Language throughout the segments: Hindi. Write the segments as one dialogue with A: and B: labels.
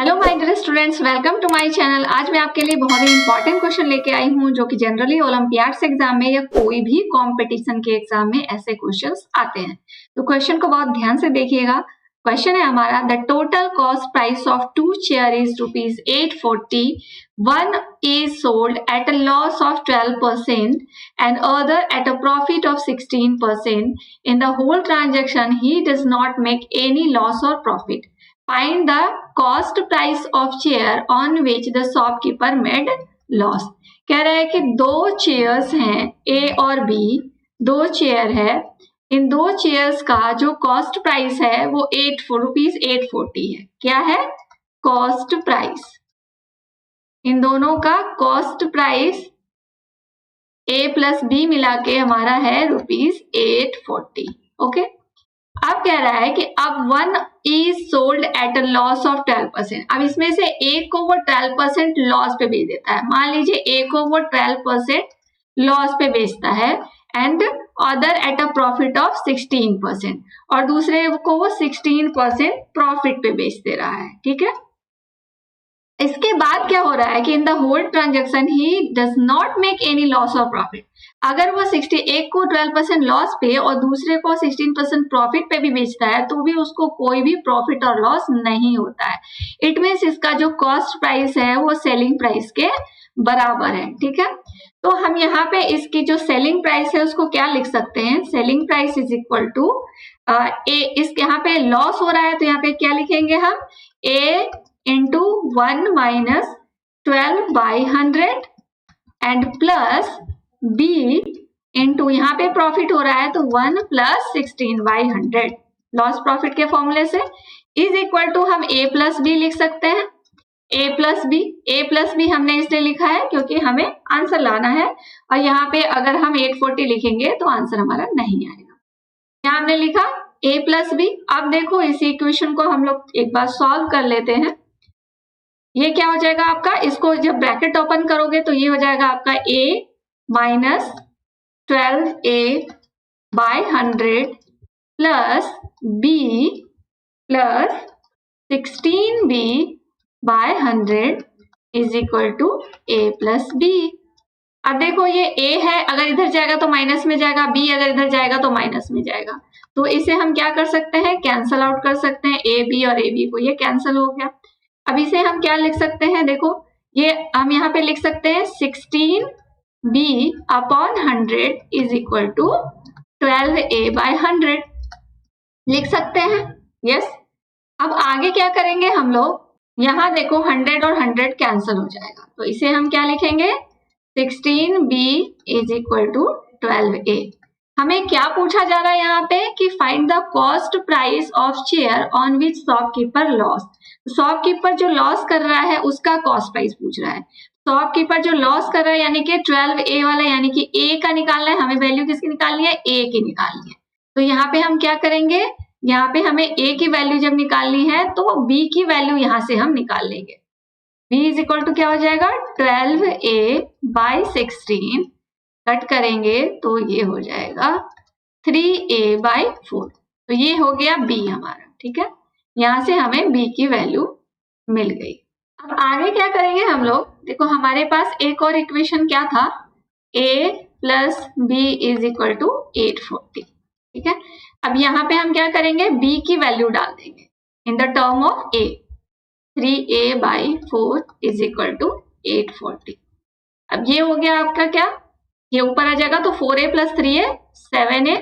A: Hello my dear students, welcome to my channel. आज मैं आपके लिए बहुत ही इंपॉर्टेंट क्वेश्चन लेके आई हूँ जो कि जनरली ओलंपियाड्स एग्जाम में या कोई भी कंपटीशन के एग्जाम में ऐसे क्वेश्चंस आते हैं। तो क्वेश्चन को बहुत ध्यान से देखिएगा। क्वेश्चन है हमारा, the total cost price of 2 chair is ₹840. One is sold at a loss of 12% and other at a profit of 16%. In the whole transaction, he does not make any loss or profit. Find the cost price of chair on which the shopkeeper made loss. कह रहा है कि दो चेयर्स हैं ए और बी, दो चेयर है। इन दो चेयर्स का जो कॉस्ट प्राइस है वो ₹840 है। क्या है? Cost price. इन दोनों का कॉस्ट प्राइस ए प्लस बी मिला के हमारा है ₹840। ओके, अब कह रहा है कि अब 1 is sold at a loss of 12%। अब इसमें से एक को वो 12% लॉस पे बेच देता है। मान लीजिए एक को वो 12% लॉस पे बेचता है and other at a profit of 16%, और दूसरे को वो 16% प्रॉफिट पे बेच दे रहा है। ठीक है, इसके बाद क्या हो रहा है कि in the whole transaction he does not make any loss और प्रॉफिट। अगर वो 61 को 12% लॉस पे और दूसरे को 16% प्रॉफिट पे भी बेचता है तो भी उसको कोई भी प्रॉफिट और लॉस नहीं होता है। इट मीन्स इसका जो कॉस्ट प्राइस है वो सेलिंग प्राइस के बराबर है। ठीक है, तो हम यहाँ पे इसकी जो सेलिंग प्राइस है उसको क्या लिख सकते हैं? Selling price is equal to इसके यहाँ पे लॉस हो रहा है तो यहाँ पे क्या लिखेंगे हम? ए into 1 minus 12 by 100 and plus B into यहाँ पे प्रॉफिट हो रहा है तो 1 plus 16 by 100 लॉस प्रॉफिट के फॉर्मूले से इज इक्वल टू हम A प्लस बी लिख सकते हैं। A प्लस बी हमने इसलिए लिखा है क्योंकि हमें आंसर लाना है, और यहाँ पे अगर हम 840 लिखेंगे तो आंसर हमारा नहीं आएगा। यहाँ हमने लिखा A प्लस बी। अब देखो इस इक्वेशन को हम लोग एक बार सॉल्व कर लेते हैं। ये क्या हो जाएगा आपका? इसको जब ब्रैकेट ओपन करोगे तो ये हो जाएगा आपका a minus 12a by 100 plus b plus 16b by 100 is equal to a plus b। अब देखो ये a है, अगर इधर जाएगा तो माइनस में जाएगा, b अगर इधर जाएगा तो माइनस में जाएगा, तो इसे हम क्या कर सकते हैं? कैंसल आउट कर सकते हैं। a b और a b को ये कैंसल हो गया। अब इसे हम क्या लिख सकते हैं? देखो ये हम यहाँ पे लिख सकते हैं 16b upon 100 is equal to 12a by 100 लिख सकते हैं। यस, अब आगे क्या करेंगे हम लोग? यहाँ देखो 100 और 100 कैंसिल हो जाएगा, तो इसे हम क्या लिखेंगे? 16b is equal to 12a। हमें क्या पूछा जा रहा है यहाँ पे कि find the cost price of chair on which shopkeeper loss. Shopkeeper जो लॉस कर रहा है उसका कॉस्ट प्राइस पूछ रहा है। शॉपकीपर जो लॉस कर रहा है यानी कि 12a वाला, यानी कि a का निकालना है हमें। वैल्यू किसकी निकालनी है? a की निकालनी है। तो यहाँ पे हम क्या करेंगे? यहाँ पे हमें a की वैल्यू जब निकालनी है तो b की वैल्यू यहाँ से हम निकाल लेंगे। b इज इक्वल टू क्या हो जाएगा? 12a बाय 16 कट करेंगे तो ये हो जाएगा 3a बाय 4। तो ये हो गया b हमारा। ठीक है, यहाँ से हमें b की वैल्यू मिल गई। अब आगे क्या करेंगे हम लोग? देखो हमारे पास एक और इक्वेशन क्या था? a plus B is equal to 840। ठीक है, अब यहाँ पे हम क्या करेंगे? b की वैल्यू डाल देंगे in the term of a। 3a by 4 is equal to 840। अब ये हो गया आपका क्या? ये ऊपर आ जाएगा तो 4a plus 3a 7a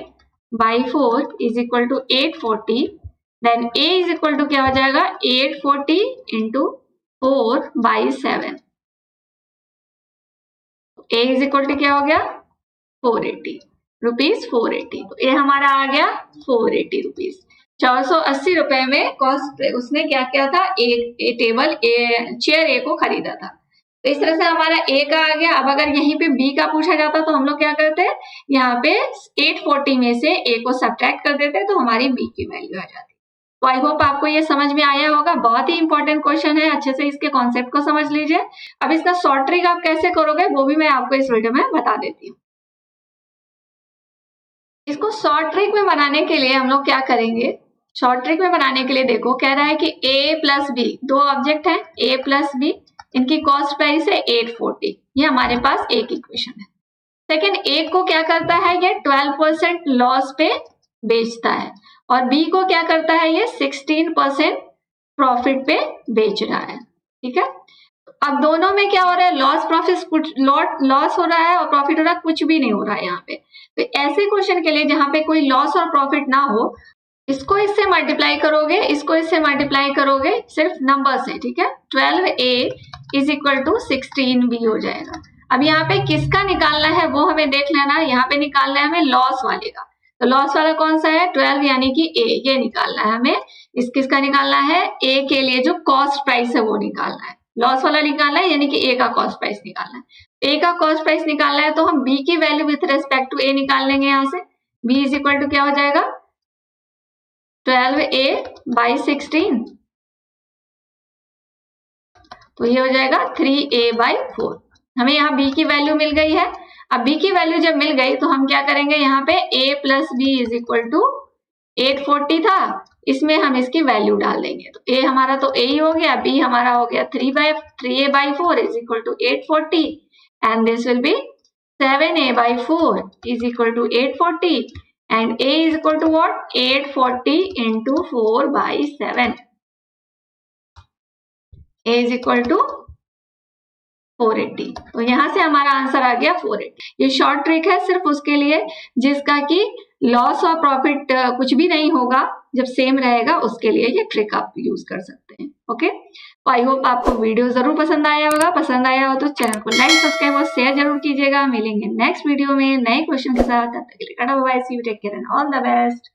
A: by 4 is equal to 840। Then a is equal to क्या हो जाएगा? 840 into 4 by 7। a is equal to क्या हो गया? 480 रुपीज। 480, तो ये हमारा आ गया 480 रुपीज। 480 रुपए में कॉस्ट उसने क्या किया था? चेयर ए को खरीदा था। तो इस तरह से हमारा ए का आ गया। अब अगर यहीं पे बी का पूछा जाता तो हम लोग क्या करते हैं? यहाँ पे 840 में से ए को सब्ट्रैक्ट कर देते तो हमारी बी की वैल्यू आ जाती। तो आई होप आपको ये समझ में आया होगा। बहुत ही इंपॉर्टेंट क्वेश्चन है, अच्छे से इसके कॉन्सेप्ट को समझ लीजिए। अब इसका शॉर्ट ट्रिक आप कैसे करोगे वो भी मैं आपको इस वीडियो में बता देती हूँ। इसको शॉर्ट ट्रिक में बनाने के लिए हम लोग क्या करेंगे? शॉर्ट ट्रिक में बनाने के लिए देखो, कह रहा है कि a प्लस बी, दो ऑब्जेक्ट है a प्लस बी, इनकी कॉस्ट प्राइस है 840, ये हमारे पास एक इक्वेशन है। सेकेंड, ए को क्या करता है, ये 12% लॉस पे बेचता है, और बी को क्या करता है, ये 16% प्रॉफिट पे बेच रहा है। ठीक है, अब दोनों में क्या हो रहा है, लॉस प्रॉफिट, कुछ लॉस हो रहा है और प्रॉफिट हो रहा है, कुछ भी नहीं हो रहा है यहाँ पे। तो ऐसे क्वेश्चन के लिए जहां पे कोई लॉस और प्रॉफिट ना हो, इसको इससे मल्टीप्लाई करोगे, इसको इससे मल्टीप्लाई करोगे, सिर्फ नंबर से। ठीक है, 12a is equal to 16b हो जाएगा। अब यहाँ पे किसका निकालना है वो हमें देख लेना, यहाँ पे निकालना है हमें लॉस वाले का। तो लॉस वाला कौन सा है, 12 यानी कि a, ये निकालना है हमें। किसका निकालना है, a के लिए जो कॉस्ट प्राइस है वो निकालना है, लॉस वाला निकालना है, यानी कि a का कॉस्ट प्राइस निकालना है। a का कॉस्ट प्राइस निकालना है तो हम b की value with respect to a निकाल लेंगे यहाँ से। b इज इक्वल टू क्या हो जाएगा, 12a बाई 16, तो ये हो जाएगा 3a बाई 4। हमें यहाँ b की वैल्यू मिल गई है। अब b की वैल्यू जब मिल गई तो हम क्या करेंगे, यहाँ पे a plus B is equal to 840 था, इसमें हम इसकी वैल्यू डाल देंगे। तो a हमारा तो a ही हो गया, b हमारा हो गया 3a by 4 is equal to 840, and this will be 7a by 4 is equal to 840, and a is equal to what, 840 into 4 by 7, a is equal to 480। तो यहां से हमारा आंसर आ गया 480। ये शॉर्ट ट्रिक है सिर्फ उसके लिए जिसका कि लॉस और प्रॉफिट कुछ भी नहीं होगा, जब सेम रहेगा उसके लिए ये ट्रिक आप यूज कर सकते हैं। ओके, तो आई होप आपको वीडियो जरूर पसंद आया होगा। पसंद आया हो तो चैनल को लाइक, सब्सक्राइब और शेयर जरूर कीजिएगा। मिलेंगे नेक्स्ट वीडियो में नए क्वेश्चन के साथ, तब तक के लिए tata bye bye, see you, take care and all the best.